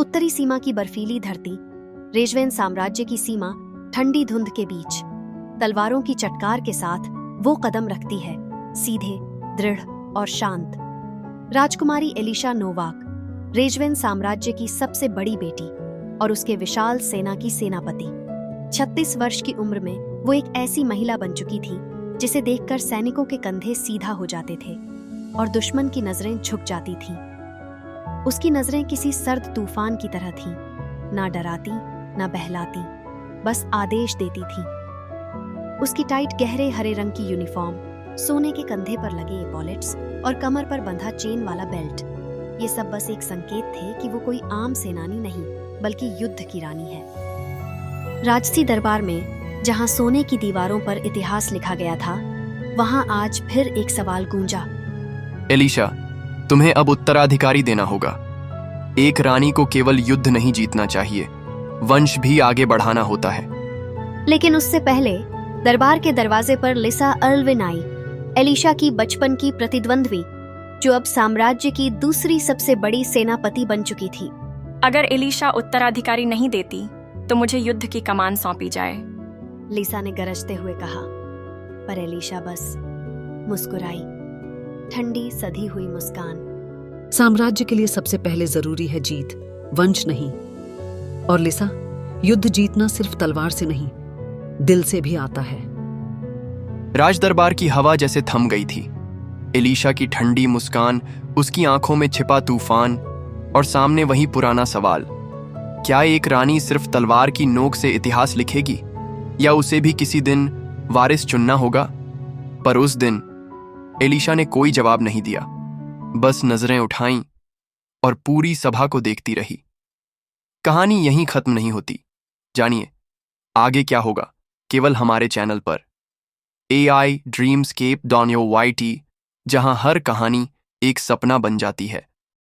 उत्तरी सीमा की बर्फीली धरती, रेजवेन साम्राज्य की सीमा, ठंडी धुंध के बीच तलवारों की चटकार के साथ वो कदम रखती है, सीधे, दृढ़ और शांत। राजकुमारी एलिशा नोवाक, रेजवेन साम्राज्य की सबसे बड़ी बेटी और उसके विशाल सेना की सेनापति। 36 वर्ष की उम्र में वो एक ऐसी महिला बन चुकी थी जिसे देखकर सैनिकों के कंधे सीधा हो जाते थे और दुश्मन की नजरें झुक जाती थीं। उसकी नजरें किसी सर्द तूफान की तरह थीं, ना डराती ना बहलाती, बस आदेश देती थीं। उसकी टाइट गहरे हरे रंग की यूनिफॉर्म, सोने के कंधे पर लगे एपॉलेट्स और कमर पर बंधा चेन वाला बेल्ट, ये सब बस एक संकेत थे कि वो कोई आम सेनानी नहीं बल्कि युद्ध की रानी है। राजसी दरबार में जहां सोने की दीवारों पर इतिहास लिखा गया था, वहां आज फिर एक सवाल गूंजा। एलिशा, तुम्हें अब उत्तराधिकारी देना होगा। एक रानी को केवल युद्ध नहीं जीतना चाहिए, वंश भी आगे बढ़ाना होता है। लेकिन उससे पहले दरबार के दरवाजे पर लिसा अर्लविन आई, एलिशा की बचपन की प्रतिद्वंद्वी, जो अब साम्राज्य की दूसरी सबसे बड़ी सेनापति बन चुकी थी। अगर एलिशा उत्तराधिकारी नहीं देती तो मुझे युद्ध की कमान सौंपी जाए, लिसा ने गरजते हुए कहा। पर एलिशा बस मुस्कुराई, ठंडी सधी हुई मुस्कान। साम्राज्य के लिए सबसे पहले जरूरी है जीत, वंश नहीं। और लिसा, युद्ध जीतना सिर्फ तलवार से नहीं, दिल से भी आता है। राजदरबार की हवा जैसे थम गई थी। एलिशा की ठंडी मुस्कान, उसकी आंखों में छिपा तूफान और सामने वही पुराना सवाल, क्या एक रानी सिर्फ तलवार की नोक से इतिहास लिखेगी या उसे भी किसी दिन वारिस चुनना होगा? पर उस दिन एलिशा ने कोई जवाब नहीं दिया, बस नजरें उठाईं और पूरी सभा को देखती रही। कहानी यहीं खत्म नहीं होती। जानिए आगे क्या होगा, केवल हमारे चैनल पर AI Dreamscape Donyo YT, जहां हर कहानी एक सपना बन जाती है।